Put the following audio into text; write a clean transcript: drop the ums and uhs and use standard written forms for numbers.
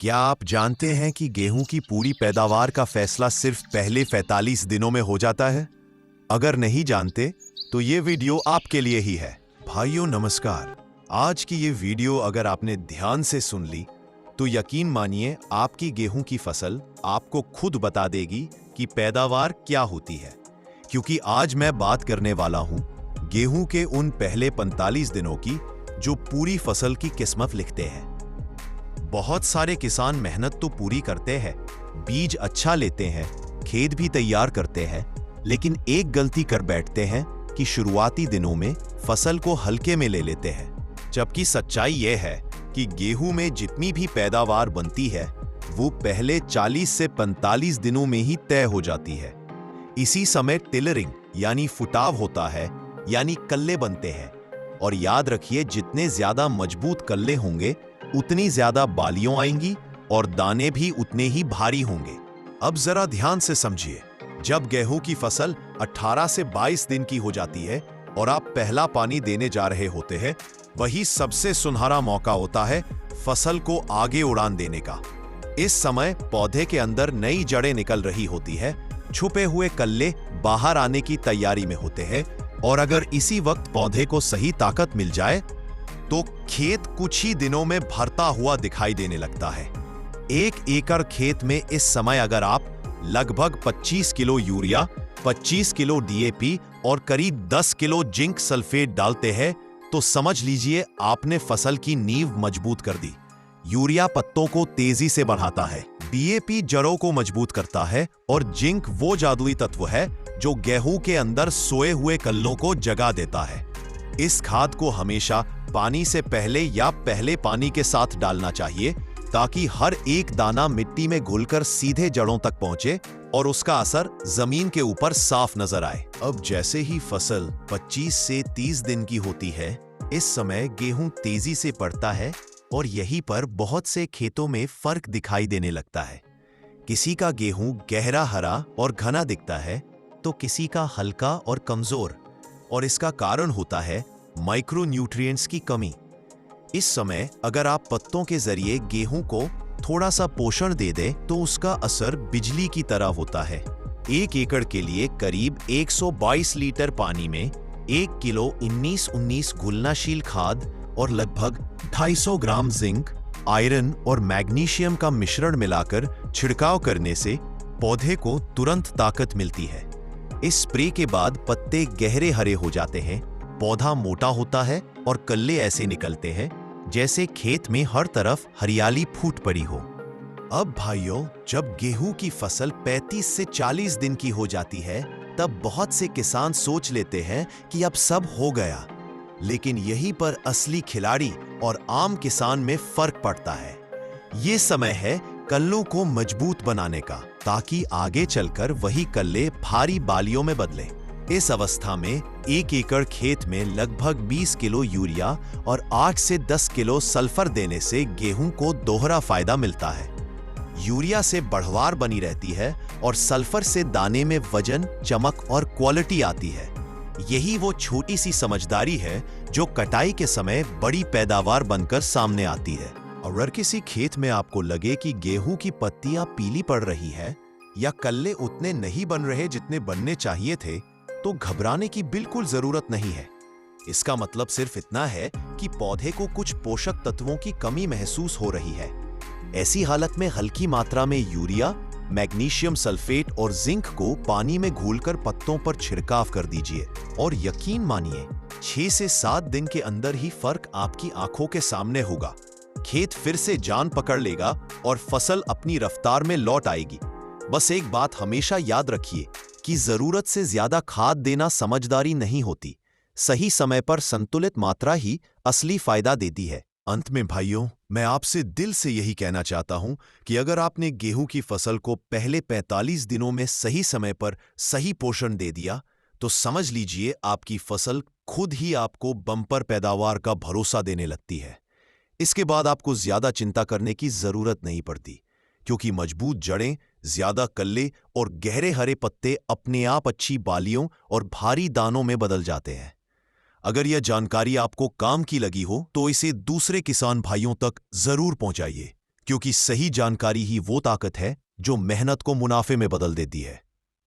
क्या आप जानते हैं कि गेहूं की पूरी पैदावार का फैसला सिर्फ पहले 45 दिनों में हो जाता है? अगर नहीं जानते तो ये वीडियो आपके लिए ही है। भाइयों नमस्कार। आज की ये वीडियो अगर आपने ध्यान से सुन ली तो यकीन मानिए आपकी गेहूं की फसल आपको खुद बता देगी कि पैदावार क्या होती है। क्योंकि आज मैं बात करने वाला हूं गेहूं के उन पहले 45 दिनों की जो पूरी फसल की किस्मत लिखते हैं। बहुत सारे किसान मेहनत तो पूरी करते हैं, बीज अच्छा लेते हैं, खेत भी तैयार करते हैं, लेकिन एक गलती कर बैठते हैं कि शुरुआती दिनों में फसल को हल्के में ले लेते हैं। जबकि सच्चाई यह है कि गेहूं में जितनी भी पैदावार बनती है वो पहले 40 से 45 दिनों में ही तय हो जाती है। इसी समय टिलरिंग यानी फुटाव होता है, यानी कल्ले बनते हैं। और याद रखिए, जितने ज्यादा मजबूत कल्ले होंगे उतनी ज्यादा बालियों आएंगी और दाने भी उतने ही भारी होंगे। अब जरा ध्यान से समझिए, जब गेहूं की फसल 18 से 22 दिन की हो जाती है और आप पहला पानी देने जा रहे होते हैं, वही सबसे सुनहरा मौका होता है फसल को आगे उड़ान देने का। इस समय पौधे के अंदर नई जड़ें निकल रही होती है, छुपे हुए कल्ले बाहर आने की तैयारी में होते हैं, और अगर इसी वक्त पौधे को सही ताकत मिल जाए तो खेत कुछ ही दिनों में भरता हुआ दिखाई देने लगता है। 1 एकड़ खेत में इस समय अगर आप लगभग 25 किलो यूरिया, 25 किलो डीएपी और करीब 10 किलो जिंक सल्फेट डालते हैं तो समझ लीजिए आपने फसल की नींव मजबूत कर दी। यूरिया पत्तों को तेजी से बढ़ाता है, डीएपी जड़ों को मजबूत करता है और जिंक वो जादुई तत्व है जो गेहूं के अंदर सोए हुए कल्लों को जगा देता है। इस खाद को हमेशा पानी से पहले या पहले पानी के साथ डालना चाहिए ताकि हर एक दाना मिट्टी में घुलकर सीधे जड़ों तक पहुंचे और उसका असर जमीन के ऊपर साफ नजर आए। अब जैसे ही फसल 25 से 30 दिन की होती है, इस समय गेहूं तेजी से बढ़ता है और यहीं पर बहुत से खेतों में फर्क दिखाई देने लगता है। किसी का गेहूं गहरा हरा और घना दिखता है तो किसी का हल्का और कमजोर, और इसका कारण होता है माइक्रो न्यूट्रिएंट्स की कमी। इस समय अगर आप पत्तों के जरिए गेहूं को थोड़ा सा पोषण दे दें तो उसका असर बिजली की तरह होता है। 1 एकड़ के लिए करीब 122 लीटर पानी में 1 किलो 19-19 घुलनशील खाद और लगभग 250 ग्राम जिंक, आयरन और मैग्नीशियम का मिश्रण मिलाकर छिड़काव करने से पौधे को तुरंत ताकत मिलती है। इस स्प्रे के बाद पत्ते गहरे हरे हो जाते हैं, पौधा मोटा होता है और कल्ले ऐसे निकलते हैं जैसे खेत में हर तरफ हरियाली फूट पड़ी हो। अब भाइयों, जब गेहूं की फसल 35 से 40 दिन की हो जाती है तब बहुत से किसान सोच लेते हैं कि अब सब हो गया। लेकिन यहीं पर असली खिलाड़ी और आम किसान में फर्क पड़ता है। ये समय है कल्लों को मजबूत बनाने का, ताकि आगे चलकर वही कल्ले भारी बालियों में बदले। इस अवस्था में 1 एकड़ खेत में लगभग 20 किलो यूरिया और 8 से 10 किलो सल्फर देने से गेहूं को दोहरा फायदा मिलता है। यूरिया से बढ़वार बनी रहती है और सल्फर से दाने में वजन, चमक और क्वालिटी आती है। यही वो छोटी सी समझदारी है जो कटाई के समय बड़ी पैदावार बनकर सामने आती है। अगर किसी खेत में आपको लगे कि गेहूं की पत्तियां पीली पड़ रही है या कल्ले उतने नहीं बन रहे जितने बनने चाहिए थे, तो घबराने की बिल्कुल जरूरत नहीं है। इसका मतलब सिर्फ इतना है कि पौधे को कुछ पोषक तत्वों की कमी महसूस हो रही है। ऐसी हालत में हल्की मात्रा में यूरिया, मैग्नीशियम सल्फेट और जिंक को पानी में घोलकर पत्तों पर छिड़काव कर दीजिए और यकीन मानिए 6 से 7 दिन के अंदर ही फर्क आपकी आंखों के सामने होगा। खेत फिर से जान पकड़ लेगा और फसल अपनी रफ्तार में लौट आएगी। बस एक बात हमेशा याद रखिए कि जरूरत से ज्यादा खाद देना समझदारी नहीं होती। सही समय पर संतुलित मात्रा ही असली फायदा देती है। अंत में भाइयों, मैं आपसे दिल से यही कहना चाहता हूं कि अगर आपने गेहूं की फसल को पहले 45 दिनों में सही समय पर सही पोषण दे दिया तो समझ लीजिए आपकी फसल खुद ही आपको बम्पर पैदावार का भरोसा देने लगती है। इसके बाद आपको ज्यादा चिंता करने की जरूरत नहीं पड़ती, क्योंकि मजबूत जड़ें, ज्यादा कल्ले और गहरे हरे पत्ते अपने आप अच्छी बालियों और भारी दानों में बदल जाते हैं। अगर यह जानकारी आपको काम की लगी हो तो इसे दूसरे किसान भाइयों तक जरूर पहुंचाइए। क्योंकि सही जानकारी ही वो ताकत है जो मेहनत को मुनाफे में बदल देती है।